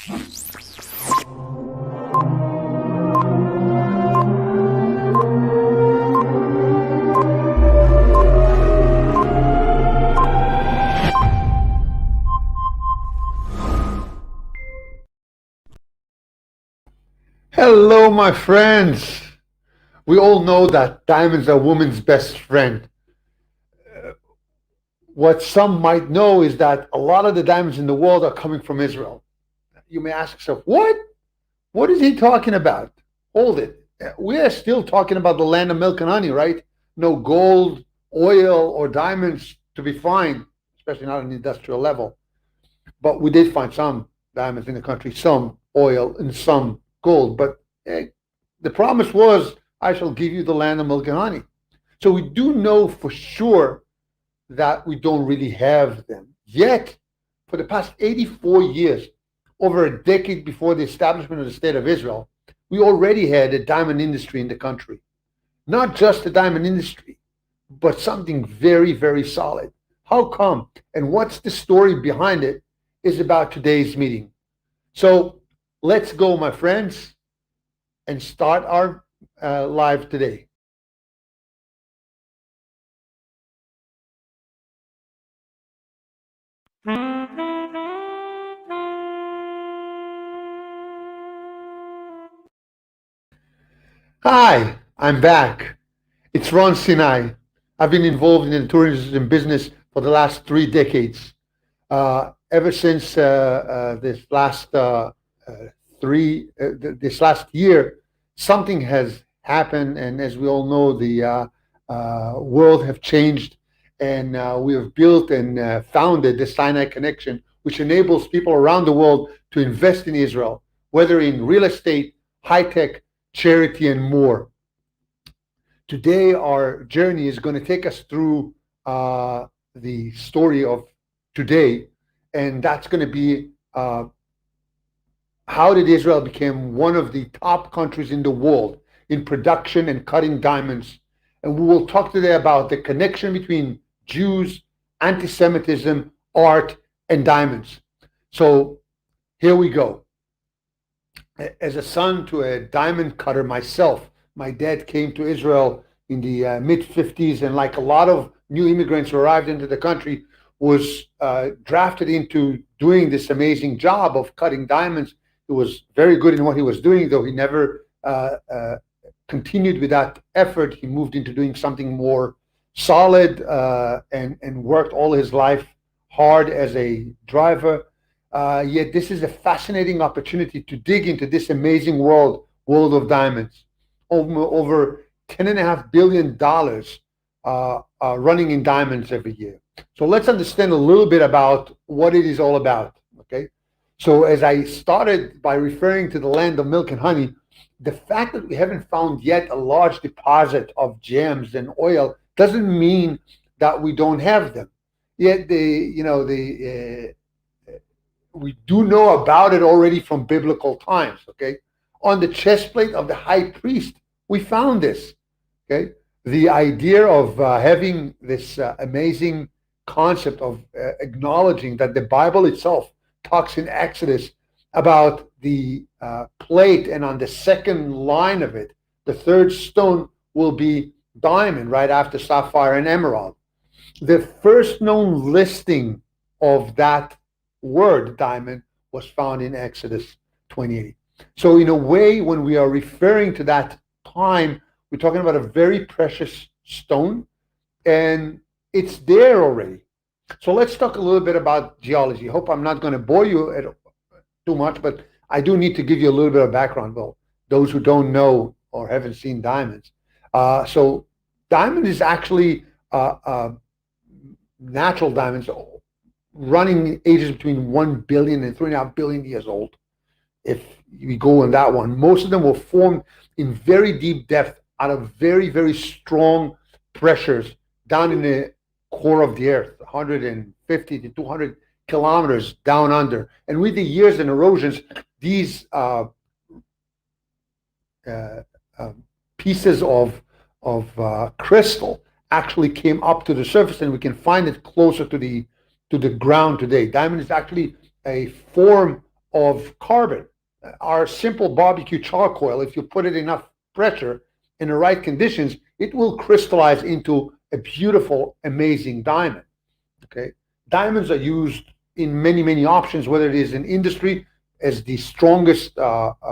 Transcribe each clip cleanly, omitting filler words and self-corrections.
Hello, my friends. We all know that diamonds are woman's best friend. What some might know is that a lot of the diamonds in the world are coming from Israel. You may ask yourself, what? What is he talking about? Hold it. We are still talking about the land of milk and honey, right? No gold, oil, or diamonds to be found, especially not on the industrial level. But we did find some diamonds in the country, some oil and some gold. But the promise was, I shall give you the land of milk and honey. So we do know for sure that we don't really have them. Yet, for the past 84 years, over a decade before the establishment of the State of Israel, we already had a diamond industry in the country. Not just a diamond industry, but something very, very solid. How come? And what's the story behind it is about today's meeting. So let's go, my friends, and start our live today. Hi, I'm back. It's Ron Sinai. I've been involved in the tourism business for the last 3 decades. Ever since this last year, something has happened, and as we all know, the world have changed, and we have built and founded the Sinai Connection, which enables people around the world to invest in Israel, whether in real estate, high tech, charity, and more. Today, our journey is going to take us through the story of today, and that's going to be how did Israel become one of the top countries in the world in production and cutting diamonds. And we will talk today about the connection between Jews, antisemitism, art, and diamonds. So here we go. As a son to a diamond cutter myself, my dad came to Israel in the mid-50s, and like a lot of new immigrants who arrived into the country, was drafted into doing this amazing job of cutting diamonds. He was very good in what he was doing, though he never continued with that effort. He moved into doing something more solid and worked all his life hard as a driver. Yet this is a fascinating opportunity to dig into this amazing world of diamonds. Over $10.5 billion running in diamonds every year. So let's understand a little bit about what it is all about. Okay. So as I started by referring to the land of milk and honey, the fact that we haven't found yet a large deposit of gems and oil doesn't mean that we don't have them. Yet we do know about it already from biblical times. Okay, on the chest plate of the high priest, we found this. Okay, the idea of having this amazing concept of acknowledging that the Bible itself talks in Exodus about the plate, and on the second line of it, the third stone will be diamond, right after sapphire and emerald. The first known listing of that word diamond was found in Exodus 28. So in a way, when we are referring to that time, we're talking about a very precious stone, and it's there already. So let's talk a little bit about geology. I hope I'm not going to bore you too much, but I do need to give you a little bit of background. Well, those who don't know or haven't seen diamonds. So diamond is actually natural diamonds running ages between 1 billion and 3.5 billion years old. If we go on that one, most of them were formed in very deep depth out of very, very strong pressures down in the core of the earth, 150 to 200 kilometers down under. And with the years and erosions, these pieces of crystal actually came up to the surface, and we can find it closer to the ground today. Diamond is actually a form of carbon. Our simple barbecue charcoal, if you put it enough pressure in the right conditions, it will crystallize into a beautiful, amazing diamond. Okay, diamonds are used in many, many options, whether it is in industry as the strongest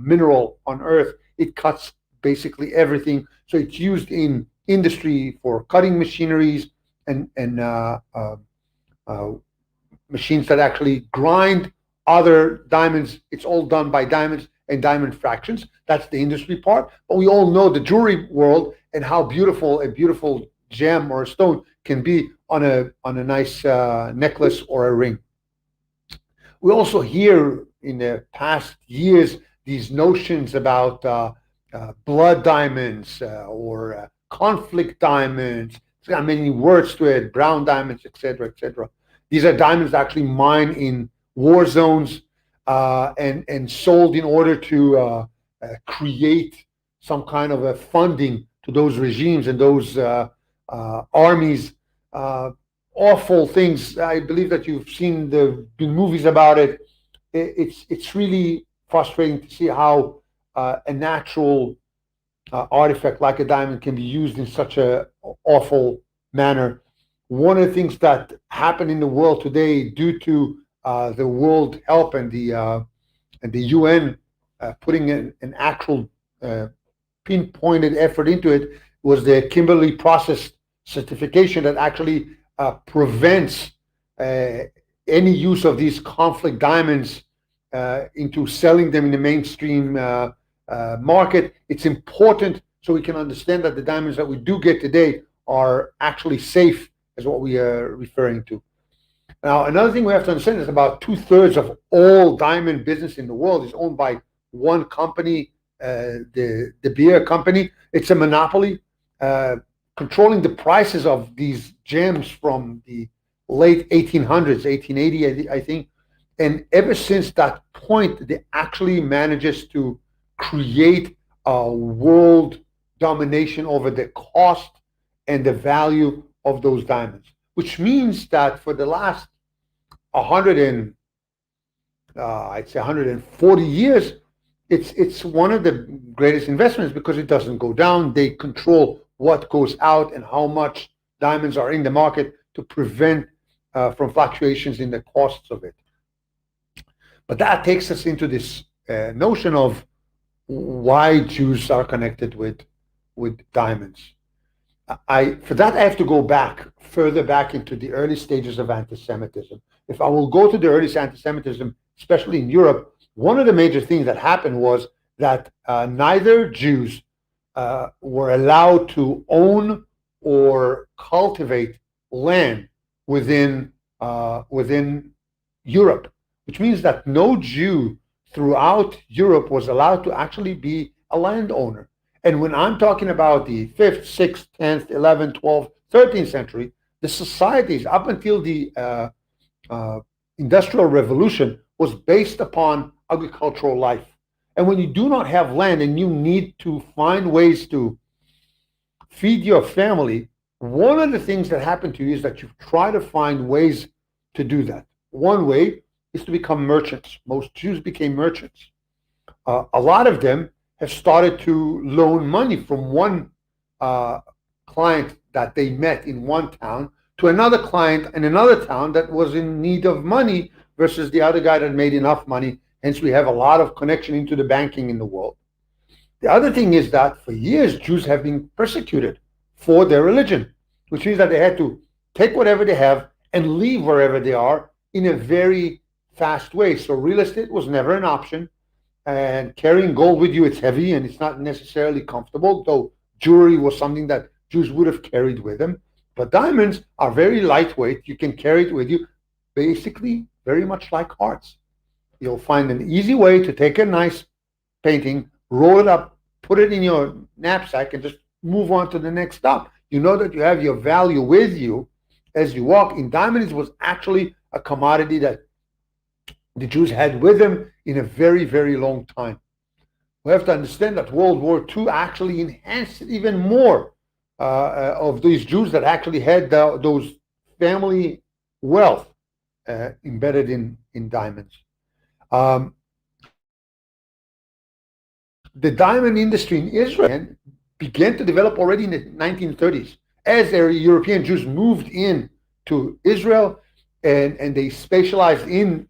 mineral on earth. It cuts basically everything. So it's used in industry for cutting machineries and uh, machines that actually grind other diamonds. It's all done by diamonds and diamond fractions. That's the industry part. But we all know the jewelry world and how beautiful a beautiful gem or a stone can be on a nice necklace or a ring. We also hear in the past years these notions about blood diamonds or conflict diamonds. It's got many words to it, brown diamonds, etc., etc. These are diamonds actually mined in war zones and sold in order to create some kind of a funding to those regimes and those armies. Uh, Awful things. I believe that you've seen the been movies about it. It's really frustrating to see how a natural artifact like a diamond can be used in such a awful manner. One of the things that happen in the world today, due to the world help and the UN putting an actual pinpointed effort into it, was the Kimberley process certification that actually prevents any use of these conflict diamonds into selling them in the mainstream market. It's important so we can understand that the diamonds that we do get today are actually safe, is what we are referring to. Now, another thing we have to understand is about 2/3 of all diamond business in the world is owned by one company, the beer company. It's a monopoly, controlling the prices of these gems from the late 1800s, 1880, I think. And ever since that point, they actually manages to create a world domination over the cost and the value of those diamonds, which means that for the last 100 and I'd say 140 years, it's one of the greatest investments because it doesn't go down. They control what goes out and how much diamonds are in the market to prevent from fluctuations in the costs of it. But that takes us into this notion of why Jews are connected with diamonds. For that, I have to go back further back into the early stages of anti-Semitism. If I will go to the early anti-Semitism, especially in Europe, one of the major things that happened was that neither Jews were allowed to own or cultivate land within Europe, which means that no Jew throughout Europe was allowed to actually be a landowner. And when I'm talking about the 5th, 6th, 10th, 11th, 12th, 13th century, the societies up until the Industrial Revolution was based upon agricultural life. And when you do not have land and you need to find ways to feed your family, one of the things that happen to you is that you try to find ways to do that. One way is to become merchants. Most Jews became merchants. A lot of them have started to loan money from one client that they met in one town to another client in another town that was in need of money versus the other guy that made enough money. Hence, we have a lot of connection into the banking in the world. The other thing is that for years, Jews have been persecuted for their religion, which means that they had to take whatever they have and leave wherever they are in a very fast way. So real estate was never an option. And carrying gold with you, it's heavy and it's not necessarily comfortable, though jewelry was something that Jews would have carried with them. But diamonds are very lightweight. You can carry it with you, basically very much like hearts. You'll find an easy way to take a nice painting, roll it up, put it in your knapsack, and just move on to the next stop. You know that you have your value with you as you walk. In diamonds was actually a commodity that the Jews had with them in a very, very long time. We have to understand that World War II actually enhanced even more of these Jews that actually had those family wealth embedded in diamonds. The diamond industry in Israel began to develop already in the 1930s as European Jews moved in to Israel and they specialized in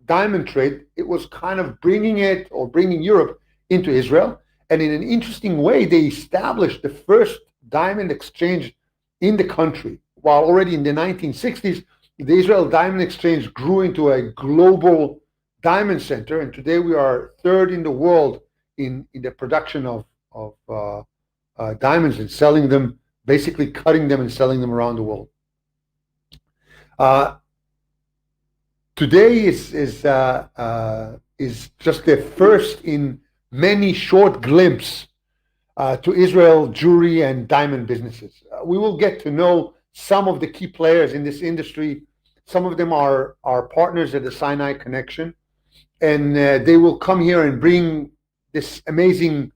diamond trade. It was kind of bringing Europe into Israel. And in an interesting way, they established the first diamond exchange in the country. While already in the 1960s, the Israel Diamond Exchange grew into a global diamond center. And today we are third in the world in the production of diamonds and selling them, basically cutting them and selling them around the world. Today is just the first in many short glimpses to Israel jewelry and diamond businesses. We will get to know some of the key players in this industry. Some of them are partners at the Sinai Connection, and they will come here and bring this amazing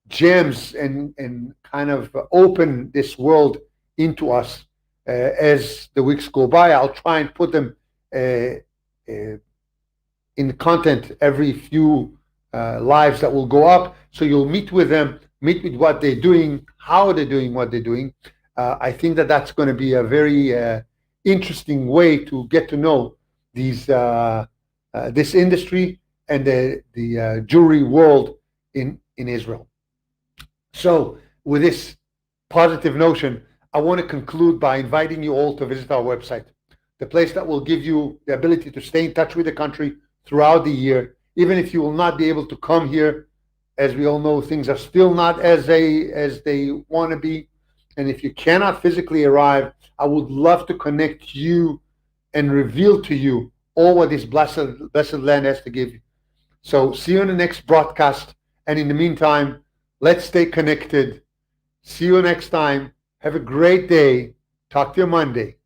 gems and kind of open this world into us as the weeks go by. I'll try and put them in content every few lives that will go up, so you'll meet with them, meet with what they're doing, how they're doing what they're doing. I think that's going to be a very interesting way to get to know these this industry and the jewelry world in Israel. So with this positive notion, I want to conclude by inviting you all to visit our website, the place that will give you the ability to stay in touch with the country throughout the year, even if you will not be able to come here. As we all know, things are still not as they want to be. And if you cannot physically arrive, I would love to connect you and reveal to you all what this blessed land has to give you. So see you in the next broadcast. And in the meantime, let's stay connected. See you next time. Have a great day. Talk to you Monday.